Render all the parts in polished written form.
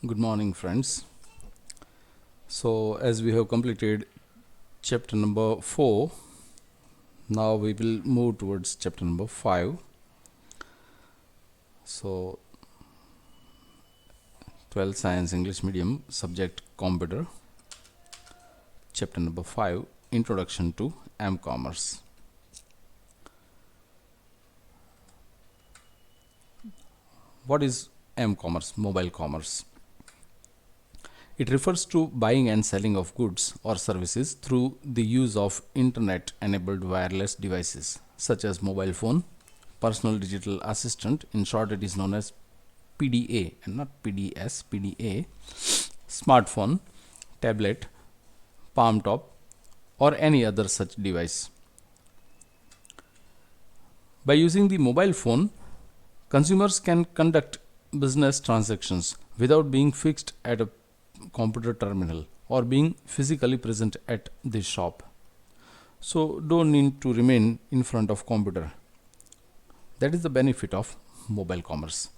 Good morning, friends. So, as we have completed chapter number 4, now we will move towards chapter number 5. So, 12th Science English Medium, subject Computer, chapter number 5, Introduction to M-Commerce. What is M-Commerce, mobile commerce? It refers to buying and selling of goods or services through the use of internet-enabled wireless devices such as mobile phone, personal digital assistant, in short it is known as PDA and not PDS, PDA, smartphone, tablet, palm top or any other such device. By using the mobile phone, consumers can conduct business transactions without being fixed at a computer terminal or being physically present at the shop. So don't need to remain in front of computer. That is the benefit of mobile commerce.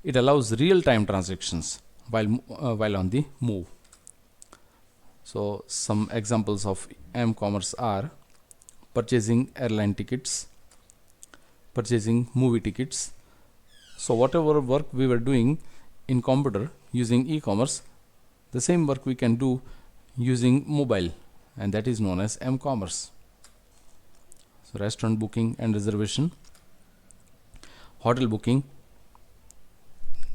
It allows real-time transactions while on the move. So some examples of M-commerce are purchasing airline tickets, purchasing movie tickets. So whatever work we were doing in computer using e-commerce, the same work we can do using mobile, and that is known as M-commerce. So restaurant booking and reservation, hotel booking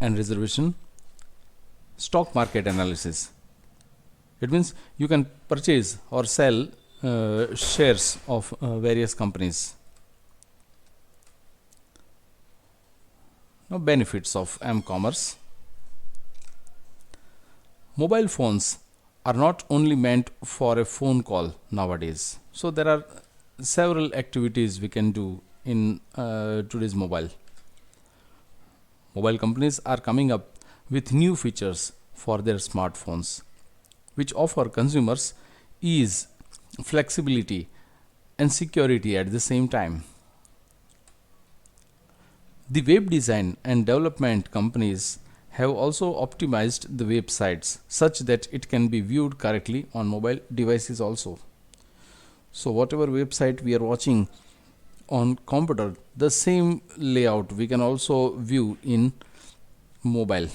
and reservation, stock market analysis. It means you can purchase or sell shares of various companies. Now, benefits of M-commerce. Mobile phones are not only meant for a phone call nowadays. So there are several activities we can do in today's mobile. Mobile companies are coming up with new features for their smartphones, which offer consumers ease, flexibility, and security at the same time. The web design and development companies have also optimized the websites such that it can be viewed correctly on mobile devices also. So whatever website we are watching on computer, the same layout we can also view in mobile.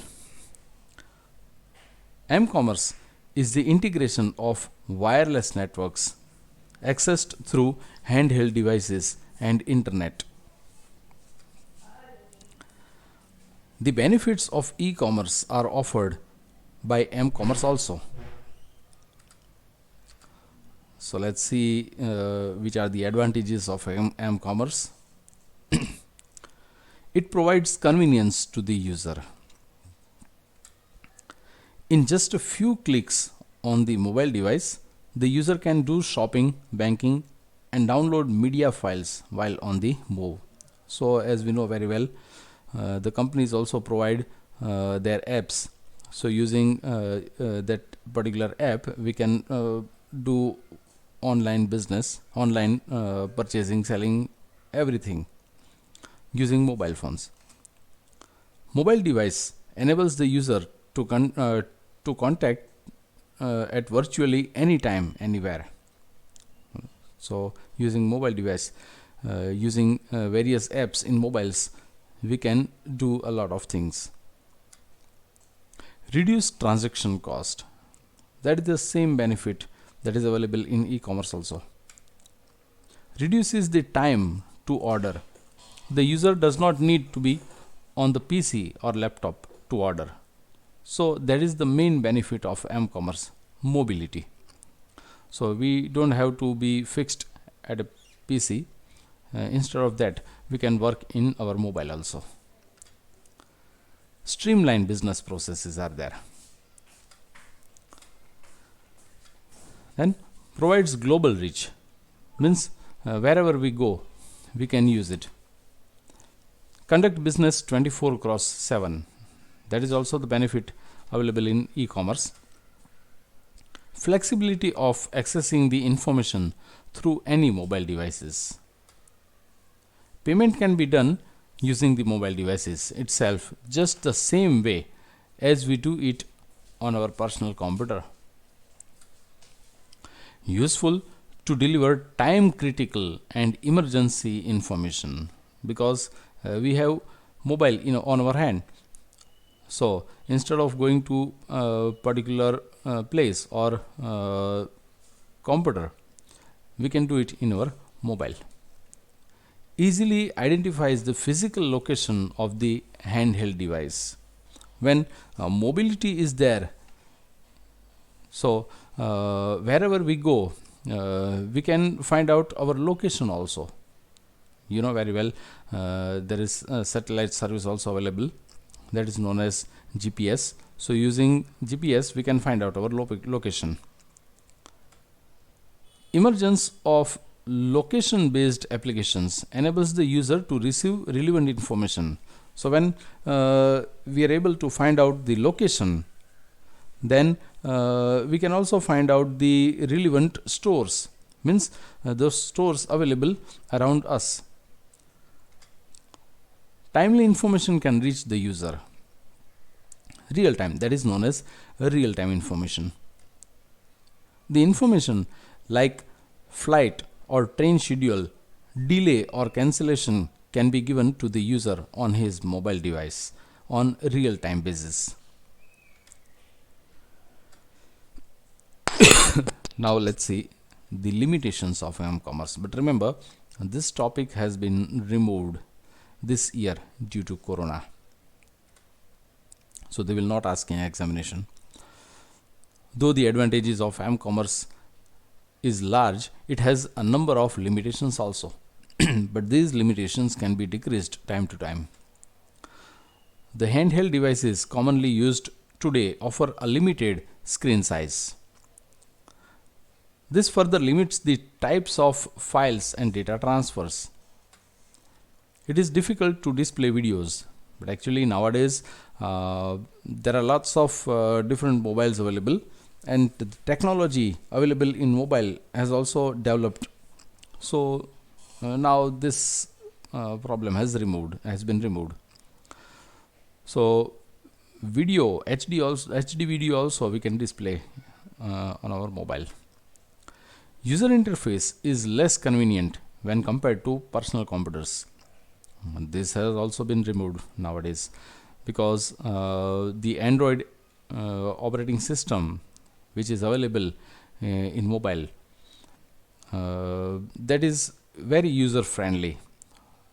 M-commerce is the integration of wireless networks accessed through handheld devices and internet. The benefits of e-commerce are offered by M-commerce also. So let's see which are the advantages of M-commerce. It provides convenience to the user. In just a few clicks on the mobile device, the user can do shopping, banking, and download media files while on the move. So as we know very well, the companies also provide their apps. So using that particular app, we can do online business, online purchasing, selling, everything using mobile phones. Mobile device enables the user to contact at virtually any time, anywhere. So using mobile device, using various apps in mobiles, we can do a lot of things. Reduce transaction cost. That is the same benefit that is available in e-commerce also. Reduces the time to order. The user does not need to be on the PC or laptop to order. So that is the main benefit of M-commerce, mobility. So we don't have to be fixed at a PC. Instead of that, we can work in our mobile also. Streamlined business processes are there. And provides global reach. Means wherever we go, we can use it. Conduct business 24/7. That is also the benefit available in e-commerce. Flexibility of accessing the information through any mobile devices. Payment can be done using the mobile devices itself just the same way as we do it on our personal computer. Useful to deliver time critical and emergency information, because we have mobile on our hand. So instead of going to a particular place or computer, we can do it in our mobile. Easily identifies the physical location of the handheld device. When mobility is there, so wherever we go, we can find out our location also. You know very well, there is a satellite service also available, that is known as GPS. So using GPS, we can find out our location. Emergence of location based applications enables the user to receive relevant information. So when we are able to find out the location, then we can also find out the relevant stores, means those stores available around us. Timely information can reach the user. Real time, that is known as real time information. The information like flight or train schedule, delay or cancellation can be given to the user on his mobile device on real time basis. Now let's see the limitations of m-commerce. But remember, this topic has been removed this year due to corona, so they will not ask in examination. Though the advantages of m-commerce is large, it has a number of limitations also. But these limitations can be decreased time to time. The handheld devices commonly used today offer a limited screen size. This further limits the types of files and data transfers. It is difficult to display videos, but actually nowadays there are lots of different mobiles available, and the technology available in mobile has also developed. So now this problem has been removed. So video, HD video also we can display on our mobile. User interface is less convenient when compared to personal computers. This has also been removed nowadays, because the Android operating system which is available in mobile, that is very user friendly,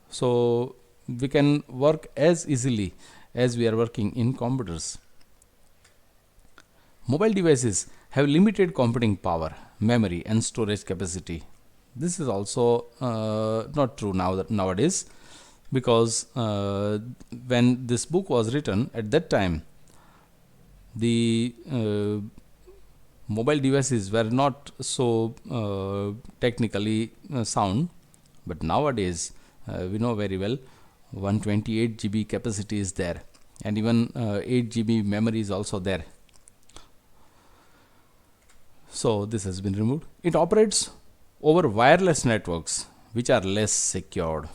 so we can work as easily as we are working in computers. Mobile devices have limited computing power, memory and storage capacity. This is also not true nowadays, because when this book was written, at that time the mobile devices were not so technically sound. But nowadays we know very well 128 GB capacity is there, and even 8 GB memory is also there. So this has been removed. It operates over wireless networks which are less secured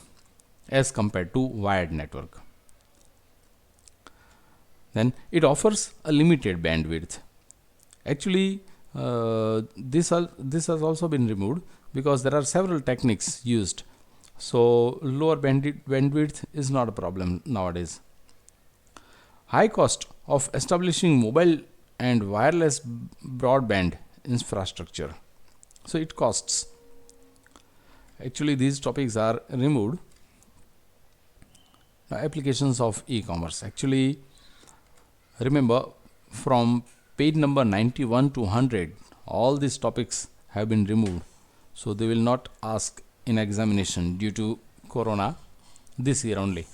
as compared to wired network. Then it offers a limited bandwidth. Actually this has also been removed, because there are several techniques used. So lower bandwidth is not a problem nowadays. High cost of establishing mobile and wireless broadband infrastructure. So it costs. Actually these topics are removed. Now, applications of e-commerce. Actually remember, from page number 91 to 100, all these topics have been removed, so they will not ask in examination due to corona this year only.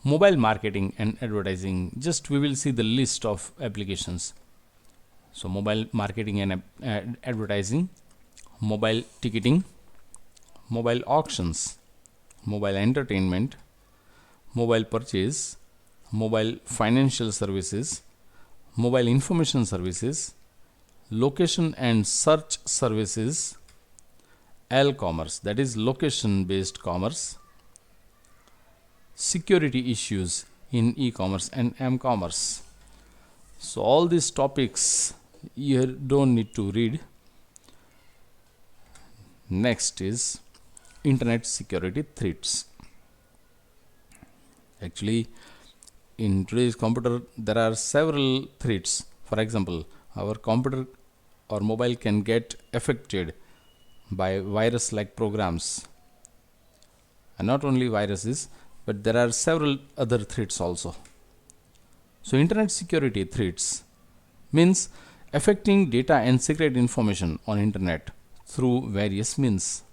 Mobile marketing and advertising, just we will see the list of applications. So mobile marketing and advertising, mobile ticketing, mobile auctions, mobile entertainment, mobile purchase, mobile financial services, mobile information services, location and search services, L-commerce, that is location based commerce, security issues in e-commerce and m-commerce. So all these topics you don't need to read. Next is internet security threats. Actually, in today's computer there are several threats. For example, our computer or mobile can get affected by virus like programs, and not only viruses, but there are several other threats also. So internet security threats means affecting data and secret information on internet through various means.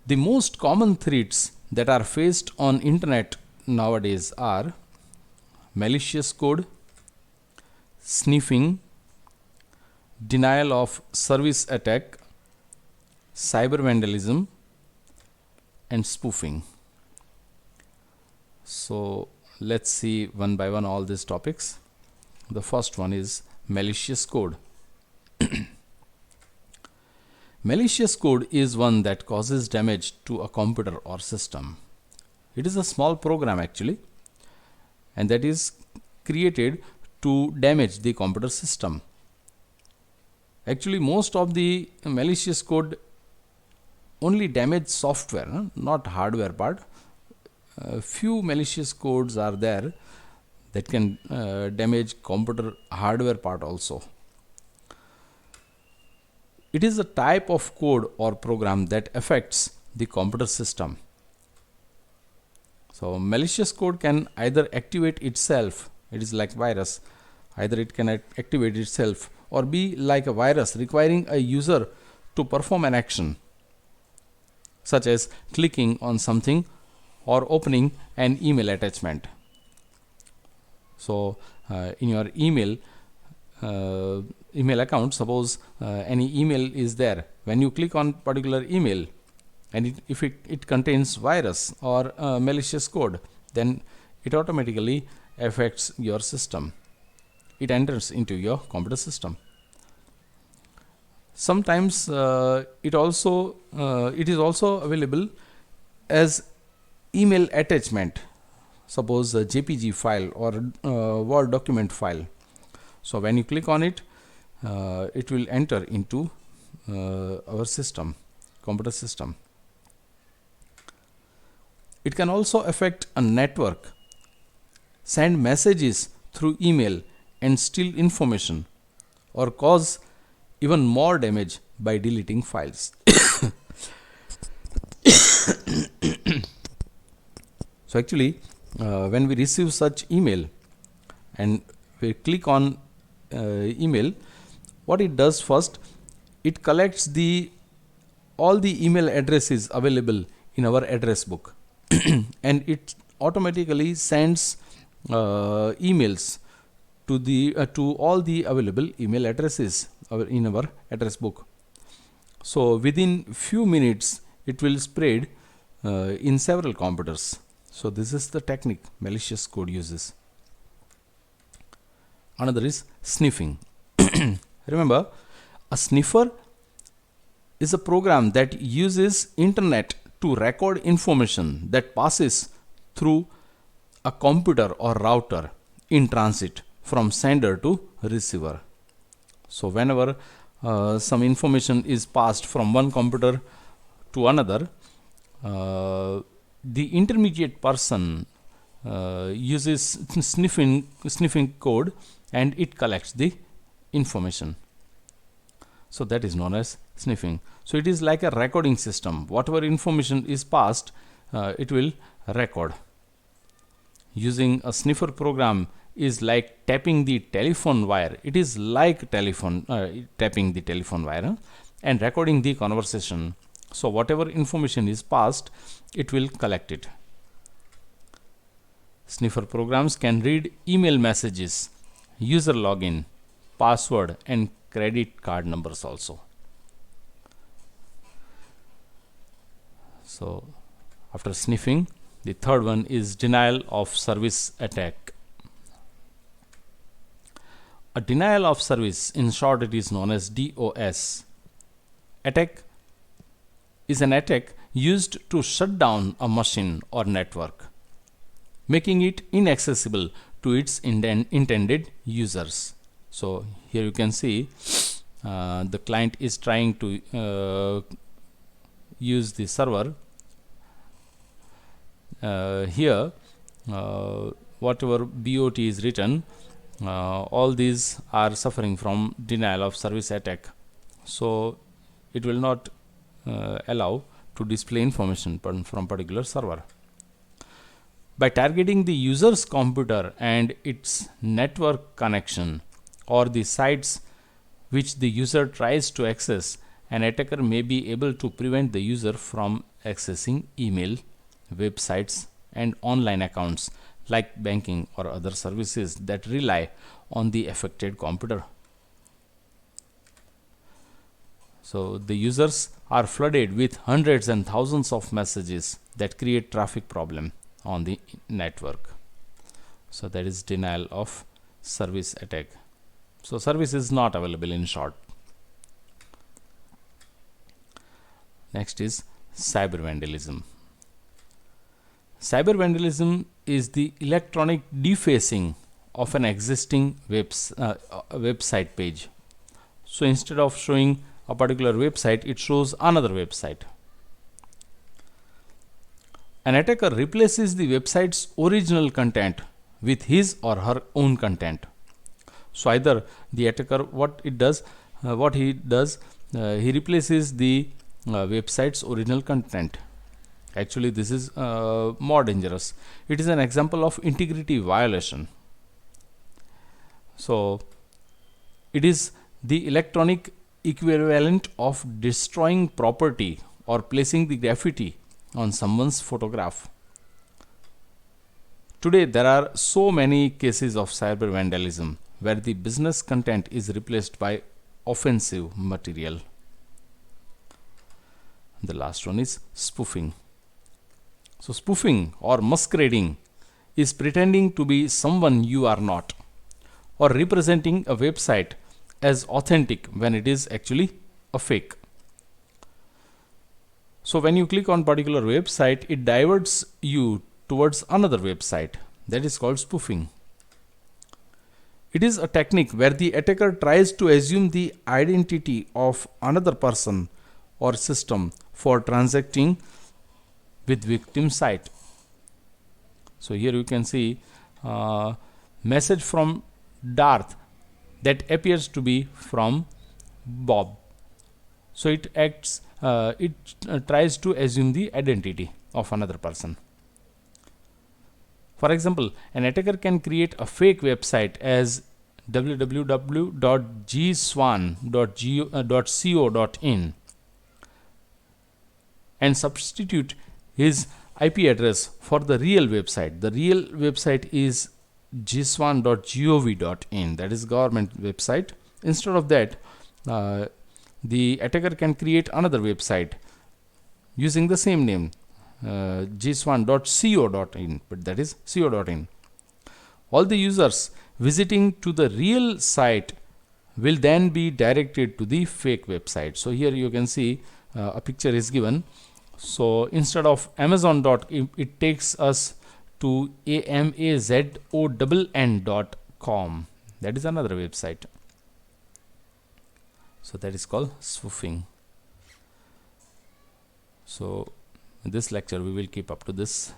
The most common threats that are faced on internet nowadays are malicious code, sniffing, denial of service attack, cyber vandalism, and spoofing. So let's see one by one all these topics. The first one is malicious code. Malicious code is one that causes damage to a computer or system. It is a small program actually, and that is created to damage the computer system. Actually, most of the malicious code only damage software, not hardware part. Few malicious codes are there that can damage computer hardware part also. It is a type of code or program that affects the computer system. So malicious code can either activate itself, it is like virus, either it can activate itself, or be like a virus requiring a user to perform an action, such as clicking on something or opening an email attachment. So in your email account, suppose any email is there. When you click on particular email, and if it contains virus or malicious code, then it automatically affects your system. It enters into your computer system. Sometimes it is also available as email attachment, suppose a JPG file or Word document file. So when you click on it, it will enter into our system, computer system. It can also affect a network, send messages through email and steal information, or cause even more damage by deleting files. So actually, when we receive such email and we click on email, what it does first, it collects all the email addresses available in our address book and it automatically sends emails to all the available email addresses in our address book. So within few minutes it will spread in several computers. So this is the technique malicious code uses. Another is sniffing. Remember, a sniffer is a program that uses internet to record information that passes through a computer or router in transit from sender to receiver. So whenever some information is passed from one computer to another, the intermediate person uses sniffing code and it collects the information. So that is known as sniffing. So it is like a recording system. Whatever information is passed, it will record. Using a sniffer program is like tapping the telephone wire. It is like tapping the telephone wire and recording the conversation. So whatever information is passed, it will collect it. Sniffer programs can read email messages, user login, password, and credit card numbers also. So after sniffing, the third one is denial of service attack. A denial of service, in short it is known as DOS. Attack is an attack used to shut down a machine or network. making it inaccessible to its intended users. So here you can see the client is trying to use the server. Here whatever BOT is written, all these are suffering from denial of service attack, so it will not allow to display information from particular server. By targeting the user's computer and its network connection or the sites which the user tries to access, an attacker may be able to prevent the user from accessing email, websites and online accounts like banking or other services that rely on the affected computer. So the users are flooded with hundreds and thousands of messages that create traffic problem on the network. So that is denial of service attack. So service is not available, in short. Next is cyber vandalism. Cyber vandalism is the electronic defacing of an existing website page. So instead of showing a particular website, it shows another website. An attacker replaces the website's original content with his or her own content. So either the attacker, he replaces the website's original content. Actually, this is more dangerous. It is an example of integrity violation. So it is the electronic equivalent of destroying property or placing the graffiti on someone's photograph. Today there are so many cases of cyber vandalism where the business content is replaced by offensive material. The last one is spoofing. So spoofing or masquerading is pretending to be someone you are not, or representing a website as authentic when it is actually a fake. So when you click on particular website, it diverts you towards another website. That is called spoofing. It is a technique where the attacker tries to assume the identity of another person or system for transacting with victim site. So here you can see message from Darth that appears to be from Bob. So it tries to assume the identity of another person. For example, an attacker can create a fake website as www.ch-5 .co.in and substitute his IP address for the real website. The real website is ch-5.gov.in, that is government website. Instead of that, the attacker can create another website using the same name, ch-5.co.in, but that is co.in. All the users visiting to the real site will then be directed to the fake website. So here you can see a picture is given. So instead of amazon.in, it takes us to amazon.com. That is another website. So that is called spoofing. So in this lecture we will keep up to this.